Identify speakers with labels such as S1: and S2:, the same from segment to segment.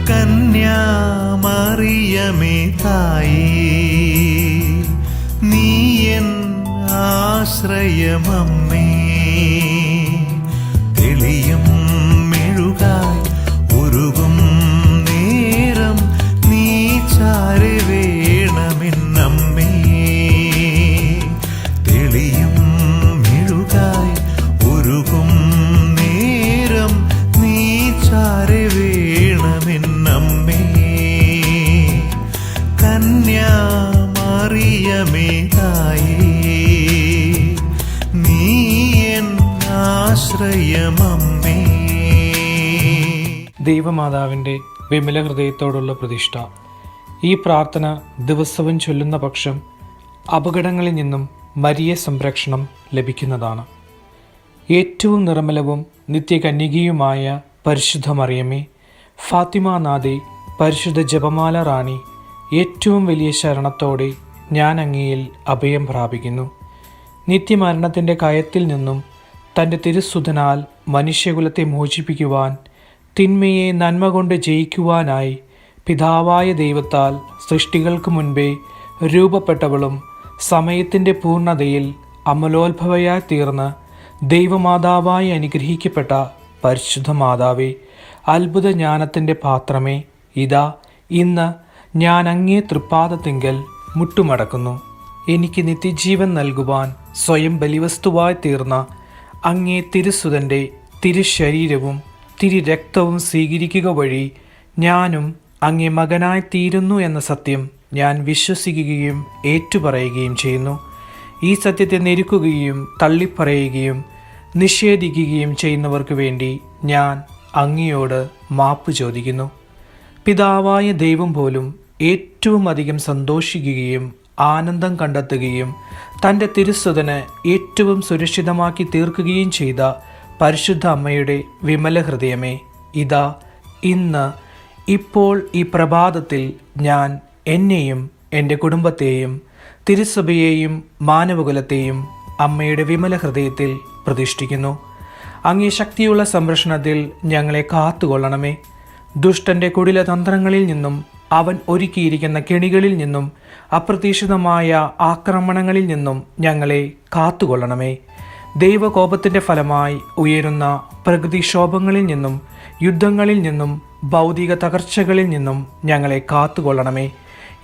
S1: കന്യാമറിയമേ തായേ, നീ എൻ ആശ്രയമമ്മേ. തെളിയും മെഴുകായി ഉരുകും നേരം നീ ചാരെ വേണമെന്നമ്മേ. തെളിയും മെഴുകായി ഉരുകും നേരം നീ ചാരെ വേണമെന്നമ്മേ. കന്യാമറിയമേ തായേ, നീ എൻ ആശ്രയമമ്മേ.
S2: ദൈവമാതാവിൻ്റെ വിമല ഹൃദയത്തോടുള്ള പ്രതിഷ്ഠ. ഈ പ്രാർത്ഥന ദിവസവും ചൊല്ലുന്ന പക്ഷം അപകടങ്ങളിൽ നിന്നും മരിയ സംരക്ഷണം ലഭിക്കുന്നതാണ്. ഏറ്റവും നിർമ്മലവും നിത്യകന്യകയുമായ പരിശുദ്ധ മറിയമേ, ഫാത്തിമാനാഥേ, പരിശുദ്ധ ജപമാല റാണി, ഏറ്റവും വലിയ ശരണത്തോടെ ഞാൻ അങ്ങയിൽ അഭയം പ്രാപിക്കുന്നു. നിത്യമരണത്തിൻ്റെ കയത്തിൽ നിന്നും തൻ്റെ തിരുസുതനാൽ മനുഷ്യകുലത്തെ മോചിപ്പിക്കുവാൻ, തിന്മയെ നന്മ കൊണ്ട് ജയിക്കുവാനായി പിതാവായ ദൈവത്താൽ സൃഷ്ടികൾക്ക് മുൻപേ രൂപപ്പെട്ടവളും സമയത്തിൻ്റെ പൂർണ്ണതയിൽ അമലോത്ഭവയായി തീർന്ന് ദൈവമാതാവായി അനുഗ്രഹിക്കപ്പെട്ട പരിശുദ്ധ മാതാവേ, അത്ഭുത ജ്ഞാനത്തിൻ്റെ പാത്രമേ, ഇതാ ഇന്ന് ഞാൻ അങ്ങേ തൃപ്പാദത്തിങ്കൽ മുട്ടുമടക്കുന്നു. എനിക്ക് നിത്യജീവൻ നൽകുവാൻ സ്വയം ബലിവസ്തുവായി തീർന്ന അങ്ങേ തിരുസുതൻ്റെ തിരുശരീരവും തിരുരക്തവും സ്വീകരിക്കുക വഴി ഞാനും അങ്ങേ മകനായി തീരുന്നു എന്ന സത്യം ഞാൻ വിശ്വസിക്കുകയും ഏറ്റുപറയുകയും ചെയ്യുന്നു. ഈ സത്യത്തെ ഞെരുക്കുകയും തള്ളിപ്പറയുകയും നിഷേധിക്കുകയും ചെയ്യുന്നവർക്ക് വേണ്ടി ഞാൻ അങ്ങയോട് മാപ്പ് ചോദിക്കുന്നു. പിതാവായ ദൈവം പോലും ഏറ്റവും അധികം സന്തോഷിക്കുകയും ആനന്ദം കണ്ടെത്തുകയും തൻ്റെ തിരുസുതന് ഏറ്റവും സുരക്ഷിതമാക്കി തീർക്കുകയും ചെയ്ത പരിശുദ്ധ അമ്മയുടെ വിമല ഹൃദയമേ, ഇതാ ഇന്ന് ഇപ്പോൾ ഈ പ്രഭാതത്തിൽ ഞാൻ എന്നെയും എൻ്റെ കുടുംബത്തെയും തിരുസഭയെയും മാനവകുലത്തെയും അമ്മയുടെ വിമല ഹൃദയത്തിൽ പ്രതിഷ്ഠിക്കുന്നു. അങ്ങേ ശക്തിയുള്ള സംരക്ഷണത്തിൽ ഞങ്ങളെ കാത്തുകൊള്ളണമേ. ദുഷ്ടൻ്റെ കുടില തന്ത്രങ്ങളിൽ നിന്നും അവൻ ഒരുക്കിയിരിക്കുന്ന കെണികളിൽ നിന്നും അപ്രതീക്ഷിതമായ ആക്രമണങ്ങളിൽ നിന്നും ഞങ്ങളെ കാത്തുകൊള്ളണമേ. ദൈവകോപത്തിൻ്റെ ഫലമായി ഉയരുന്ന പ്രകൃതിക്ഷോഭങ്ങളിൽ നിന്നും യുദ്ധങ്ങളിൽ നിന്നും ഭൗതിക തകർച്ചകളിൽ നിന്നും ഞങ്ങളെ കാത്തുകൊള്ളണമേ.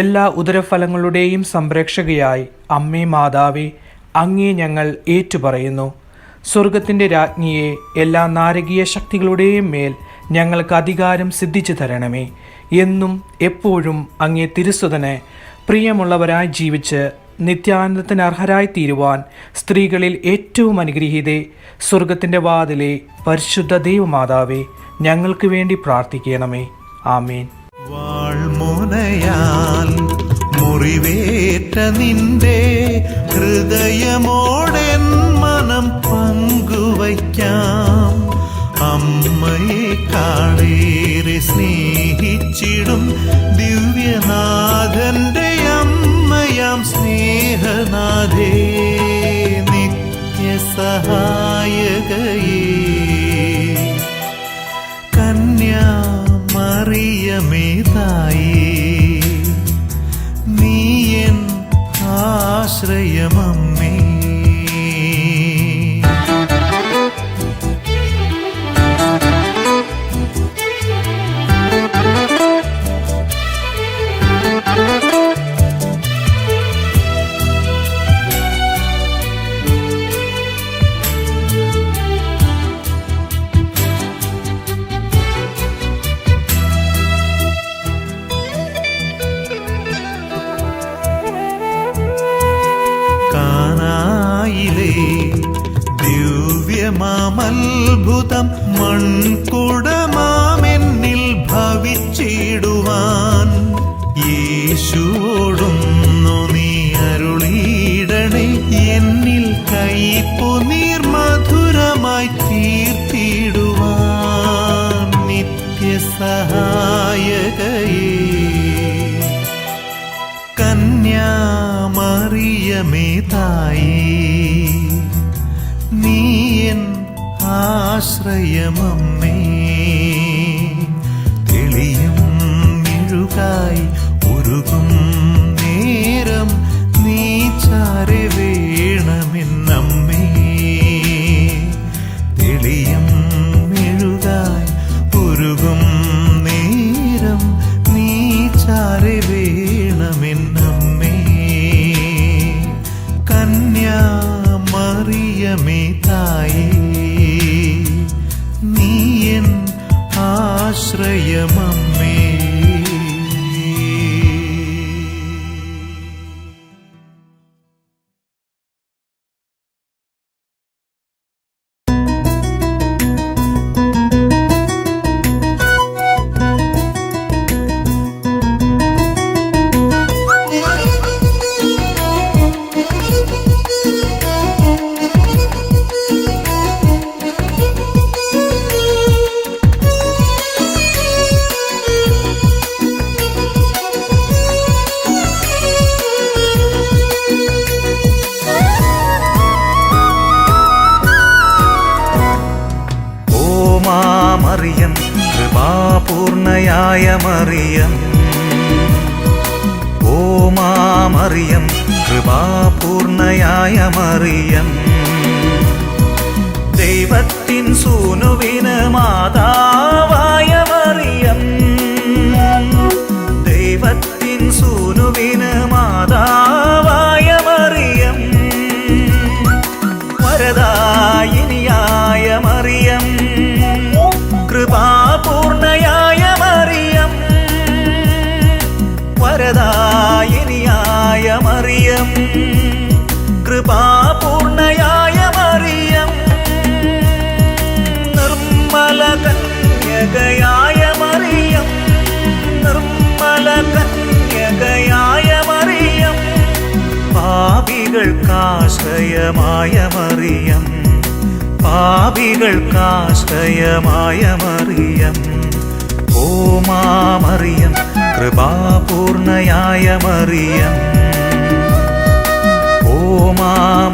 S2: എല്ലാ ഉദരഫലങ്ങളുടെയും സംരക്ഷകയായി അമ്മേ മാതാവേ, അങ്ങേ ഞങ്ങൾ ഏറ്റുപറയുന്നു. സ്വർഗത്തിൻ്റെ രാജ്ഞിയെ, എല്ലാ നാരകീയ ശക്തികളുടെയും മേൽ ഞങ്ങൾക്ക് അധികാരം സിദ്ധിച്ചു തരണമേ. എന്നും എപ്പോഴും അങ്ങേ തിരുസുതന് പ്രിയമുള്ളവരായി ജീവിച്ച് നിത്യാനന്ദത്തിന് അർഹരായി തീരുവാൻ സ്ത്രീകളിൽ ഏറ്റവും അനുഗ്രഹീതേ, സ്വർഗത്തിൻ്റെ വാതിലെ പരിശുദ്ധ ദൈവമാതാവേ, ഞങ്ങൾക്ക് വേണ്ടി പ്രാർത്ഥിക്കണമേ. ആമേൻ.
S1: വാൾമുനയാൽ മുറിവേറ്റ നിന്റെ ഹൃദയമോടെൻ മനം പങ്കുവയ്ക്കാം. അമ്മയെ കാളേറെ സ്നേഹിച്ചിടും ദിവ്യനാഥന്റെ അമ്മയാം സ്നേഹനാഥേ, നിത്യസഹായകയേ, കന്യാമറിയമേ തായേ, നീ എൻ ആശ്രയമമ്മേ. ദിവ്യമാമത്ഭുതം മൺകുടമാമെന്നിൽ ഭവിച്ചിടുവാൻ യേശുവോടുന്നു നീ അരുളിയിടണേ. എന്നിൽ കൈപ്പു നീർമധുരമായി തീർത്തിടുവാൻ നിത്യസഹായകയേ, കന്യാമറിയമേ തായേ, നീ എൻ ആശ്രയമമ്മേ. തെളിയും പാപികൾക്കായി ഉരുകും നേരം നീ ചാരെ വേണമെന്നമ്മേ. തെളിയും മെഴുകായി ഉരുകും നേരം നീ ചാരെ വേണമെന്നമ്മേ. കന്യാമറിയമേ തായേ, നീ എൻ ആശ്രയമമ്മേ.
S3: മറിയം, കൃപാപൂർണയായ മറിയം, ഓ മറിയം, കൃപാപൂർണയായ മറിയം, ദൈവത്തിൻ സൂനുവിന് മാതാവായ മറിയം, ദൈവത്തിൻ സൂനുവിന് മാതാവായ മറിയം, വരദായിനിയായ മറിയം, കൃപാപൂർണയായ മറിയം, വരദായിനിയായ മറിയം, കൃപാപൂർണയായ മറിയം, നിർമ്മല കന്യകയായ മറിയം, നിർമ്മല കന്യകയായ മറിയം, പാപികൾക്കാശ്രയമായ മറിയം, പാപികൾക്കാശ്രയമായ മറിയം, ഓ മറിയം, കൃപാപൂർണയായ മറിയം, ഓ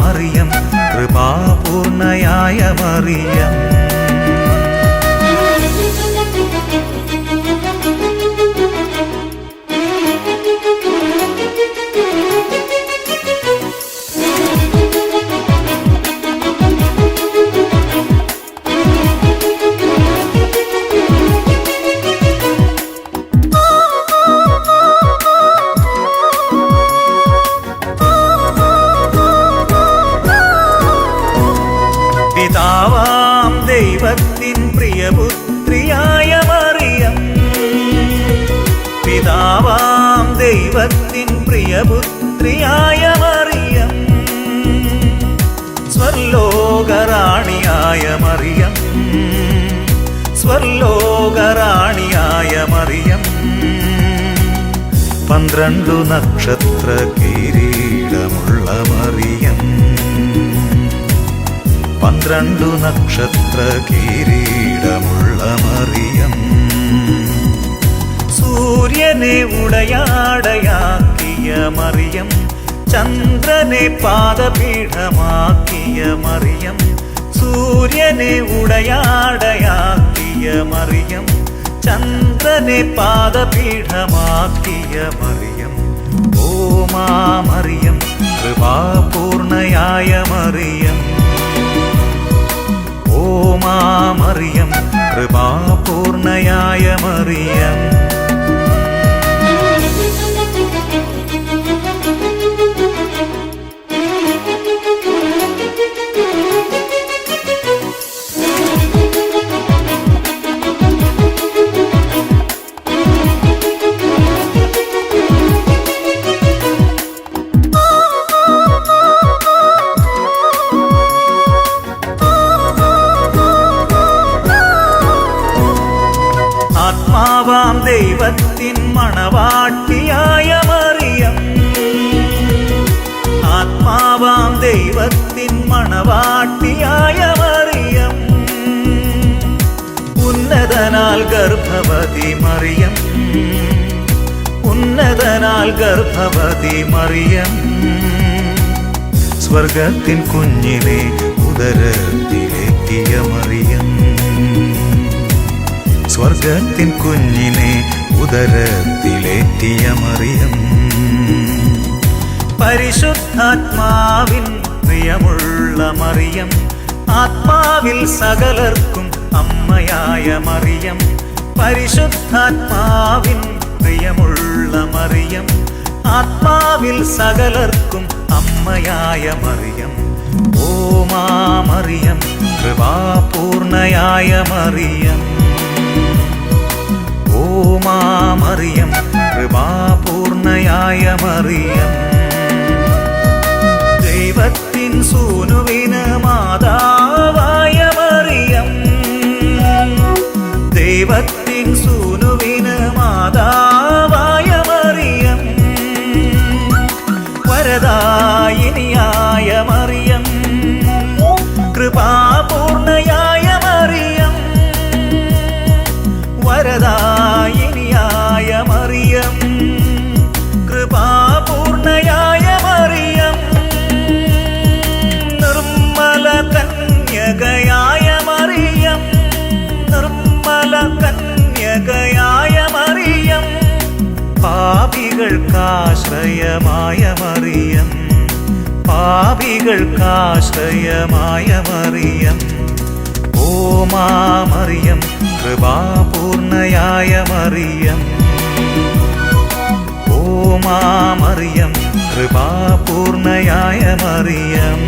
S3: മറിയം, കൃപാപൂർണയായ മറിയം. പിതാവാം ദൈവത്തിൻ പ്രിയപുത്രിയായ മറിയം, പിതാവാം ദൈവത്തിൻ പ്രിയപുത്രിയായ മറിയം, സ്വർലോകറാണിയായ മറിയം, സ്വർലോകറാണിയായ മറിയം, 12 നക്ഷത്ര കിരീടമുള്ള മറിയം, 12 നക്ഷത്ര കിരീടമുള്ള മറിയം, സൂര്യനെ ഉടയാടയാക്കിയ മറിയം, ചന്ദ്രനെ പാദപീഠമാക്കിയ മറിയം, സൂര്യനെ ഉടയാടയാക്കിയ മറിയം, ചന്ദ്രനെ പാദപീഠമാക്കിയ മറിയം, ഓ മറിയം, കൃപാപൂർണയായ മറിയം, ഓ മറിയം, കൃപാപൂർണയായ മറിയം. ആത്മാവാം ദൈവത്തിൻ മണവാട്ടിയായ മറിയം, ആത്മാവാം ദൈവത്തിൻ മണവാട്ടിയായ മറിയം, ഉന്നതനാൽ ഗർഭവതി മറിയം, ഉന്നതനാൽ ഗർഭവതി മറിയം, സ്വർഗത്തിൻ കുഞ്ഞിനെ ഉദരത്തിലേക്കിയ മറിയം, സ്വർഗത്തിൻ കുഞ്ഞിനെ ഉദരത്തിലേറ്റിയ മറിയം. പരിശുദ്ധാത്മാവിൻ പ്രിയമുള്ള മറിയം, ആത്മാവിൽ സകലർക്കും അമ്മയായ മറിയം. പരിശുദ്ധാത്മാവിൻ പ്രിയമുള്ള മറിയം, ആത്മാവിൽ സകലർക്കും അമ്മയായ മറിയം. ഓ മാ മറിയം, കൃപാപൂർണയായ മറിയം. ഓ മാ മറിയം, കൃപാപൂർണയായ മറിയം. ദൈവത്തിൻ സൂനുവിന് മാതാവായ മറിയം. ദൈവത്തിൻ സൂനുവിന് മാതാവായ മറിയം. വരദായിനിയായ മറിയം, കൃപാപൂർണയായ മറിയം. വരദായിനിയായ മറിയം, കൃപാപൂർണയായ മറിയം. നിർമ്മല കന്യകയായ മറിയം, നിർമ്മല കന്യകയായ മറിയം. പാപികൾക്കാശ്രയമായ മറിയം, പാപികൾക്കാശ്രയമായ മറിയം. ഓ മാ മറിയം, കൃപാപൂർണയായ മറിയം. ഓ മാ മറിയം, കൃപാപൂർണയായ മറിയം.